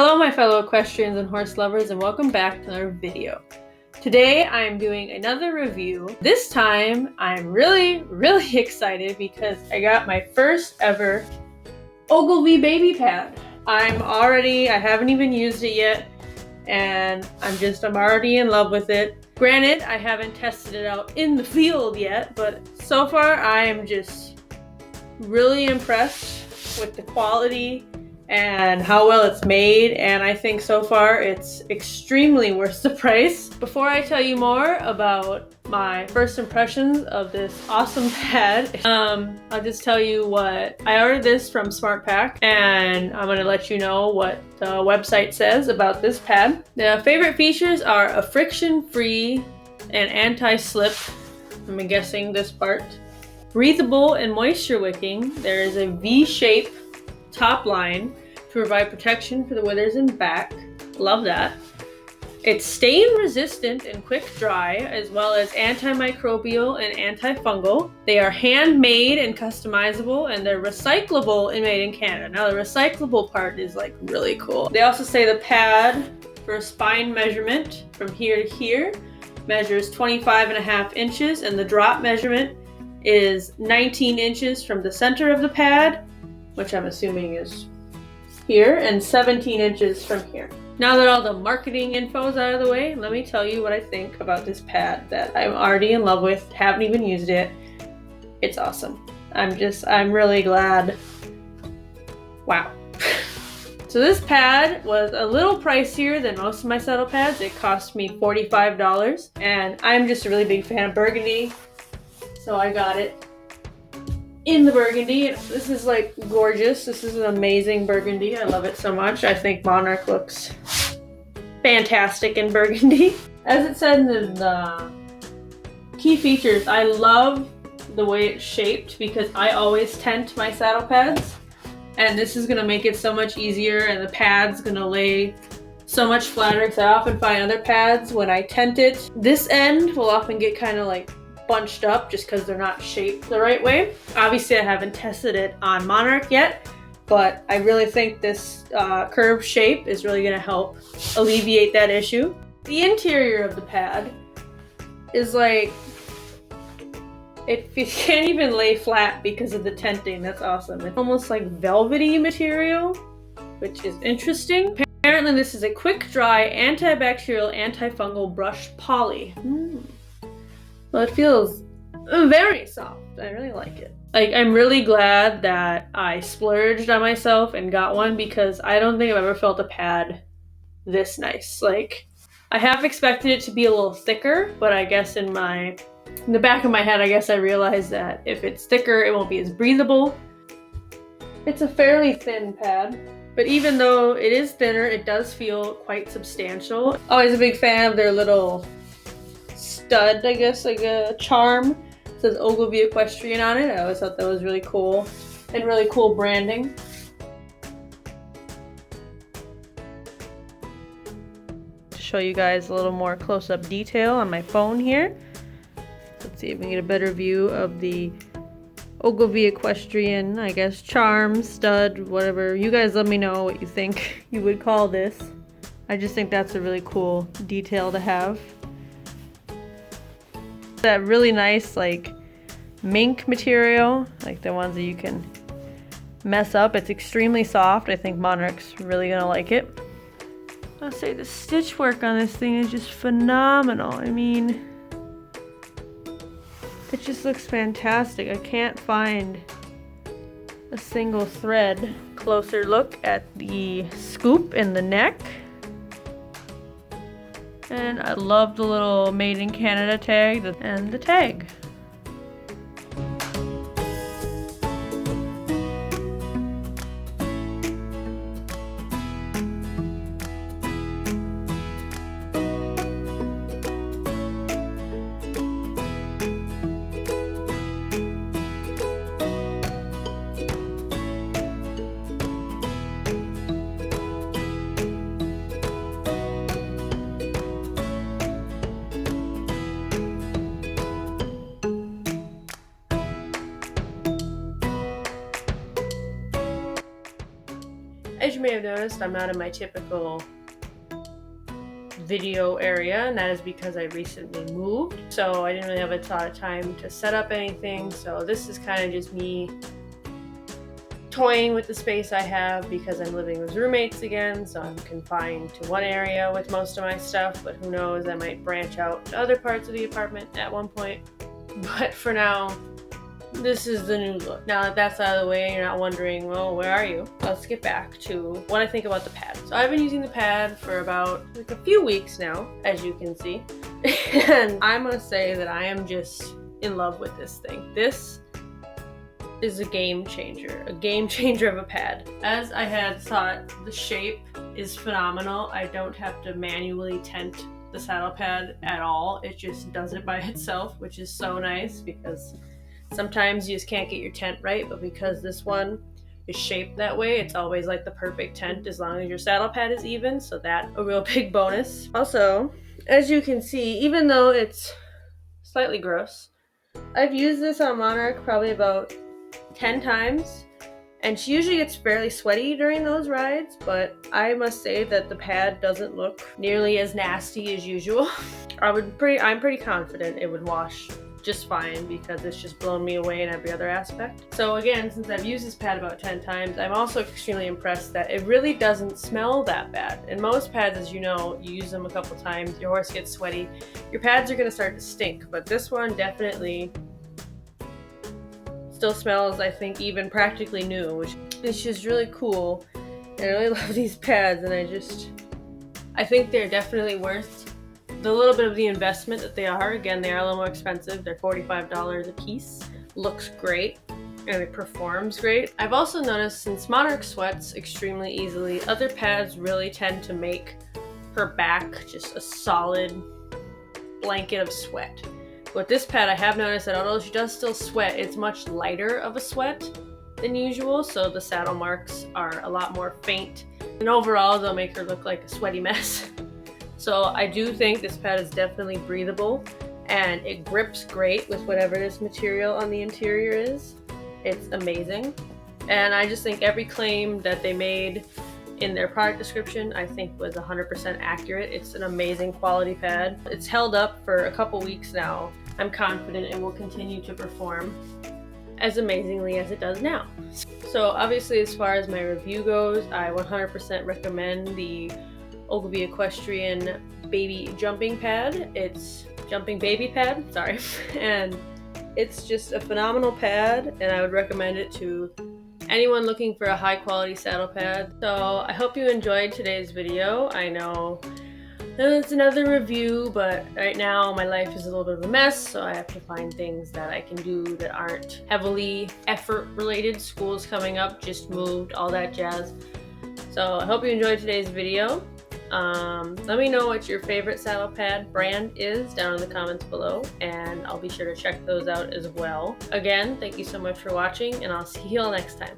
Hello my fellow equestrians and horse lovers, and welcome back to another video. Today I'm doing another review. This time I'm really excited because I got my first ever Ogilvy Babypad. I haven't even used it yet, and I'm already in love with it. Granted, I haven't tested it out in the field yet, but so far I am just really impressed with the quality and how well it's made, and I think so far it's extremely worth the price. Before I tell you more about my first impressions of this awesome pad, I'll just tell you what I ordered. This from SmartPack, and I'm going to let you know what the website says about this pad. The favorite features are a friction-free and anti-slip, I'm guessing this part, breathable and moisture wicking. There is a V-shape top line to provide protection for the withers and back. Love that. It's stain resistant and quick dry, as well as antimicrobial and antifungal. They are handmade and customizable, and they're recyclable and made in Canada. Now the recyclable part is like really cool. They also say the pad for spine measurement from here to here measures 25.5 inches, and the drop measurement is 19 inches from the center of the pad, which I'm assuming is here, and 17 inches from here. Now that all the marketing info is out of the way, let me tell you what I think about this pad that I'm already in love with, haven't even used it. It's awesome. I'm really glad. Wow. So this pad was a little pricier than most of my saddle pads. It cost me $45, and I'm just a really big fan of burgundy, so I got it in the burgundy. This is like gorgeous. This is an amazing burgundy. I love it so much. I think Monarch looks fantastic in burgundy. As it said in the key features, I love the way it's shaped because I always tent my saddle pads, and this is gonna make it so much easier, and the pad's gonna lay so much flatter, because I often find other pads when I tent it, this end will often get kind of like bunched up just because they're not shaped the right way. Obviously I haven't tested it on Monarch yet, but I really think this curved shape is really going to help alleviate that issue. The interior of the pad is like, it can't even lay flat because of the tenting. That's awesome. It's almost like velvety material, which is interesting. Apparently this is a quick dry, antibacterial, antifungal brushed poly. Well, it feels very soft. I really like it. I'm really glad that I splurged on myself and got one, because I don't think I've ever felt a pad this nice. I have expected it to be a little thicker, but I guess in the back of my head, I guess I realized that if it's thicker, it won't be as breathable. It's a fairly thin pad, but even though it is thinner, it does feel quite substantial. Always a big fan of their little stud, I guess, like a charm. It says Ogilvy Equestrian on it. I always thought that was really cool, and really cool branding. To show you guys a little more close-up detail on my phone here. Let's see if we can get a better view of the Ogilvy Equestrian, I guess, charm, stud, whatever. You guys let me know what you think you would call this. I just think that's a really cool detail to have. That really nice mink material, like the ones that you can mess up. It's extremely soft. I think Monarch's really gonna like it. I'll say the stitch work on this thing is just phenomenal. I mean, it just looks fantastic. I can't find a single thread. Closer look at the scoop in the neck. And I love the little Made in Canada tag and the tag. as you may have noticed, I'm not in my typical video area, and that is because I recently moved, so I didn't really have a lot of time to set up anything. So this is kind of just me toying with the space I have because I'm living with roommates again, so I'm confined to one area with most of my stuff, but who knows, I might branch out to other parts of the apartment at one point. But for now, this is the new look. Now that that's out of the way, you're not wondering, well, where are you? Let's get back to what I think about the pad. So I've been using the pad for about a few weeks now, as you can see. And I must say that I am just in love with this thing. This is a game changer of a pad. As I had thought, the shape is phenomenal. I don't have to manually tent the saddle pad at all. It just does it by itself, which is so nice because sometimes you just can't get your tent right, but because this one is shaped that way, it's always like the perfect tent as long as your saddle pad is even, so that's a real big bonus. Also, as you can see, even though it's slightly gross, I've used this on Monarch probably about 10 times, and she usually gets fairly sweaty during those rides, but I must say that the pad doesn't look nearly as nasty as usual. I'm pretty confident it would wash just fine because it's just blown me away in every other aspect. So again, since I've used this pad about 10 times, I'm also extremely impressed that it really doesn't smell that bad. And most pads, as you know, you use them a couple times, your horse gets sweaty, your pads are going to start to stink, but this one definitely still smells, I think, even practically new, which is just really cool. I really love these pads, and I think they're definitely worth the little bit of the investment that they are. Again, they are a little more expensive. They're $45 a piece. Looks great, and it performs great. I've also noticed since Monarch sweats extremely easily, other pads really tend to make her back just a solid blanket of sweat. With this pad, I have noticed that although she does still sweat, it's much lighter of a sweat than usual, so the saddle marks are a lot more faint, and overall they'll make her look like a sweaty mess. So I do think this pad is definitely breathable, and it grips great with whatever this material on the interior is. It's amazing, and I just think every claim that they made in their product description, I think, was 100% accurate. It's an amazing quality pad. It's held up for a couple weeks now. I'm confident it will continue to perform as amazingly as it does now. So obviously, as far as my review goes, I 100% recommend the Ogilvy Equestrian baby jumping pad. It's jumping baby pad, sorry. And it's just a phenomenal pad, and I would recommend it to anyone looking for a high quality saddle pad. So I hope you enjoyed today's video. I know it's another review, but right now my life is a little bit of a mess, so I have to find things that I can do that aren't heavily effort related. School's coming up, just moved, all that jazz. So I hope you enjoyed today's video. Let me know what your favorite saddle pad brand is down in the comments below, and I'll be sure to check those out as well. Again, thank you so much for watching, and I'll see you all next time.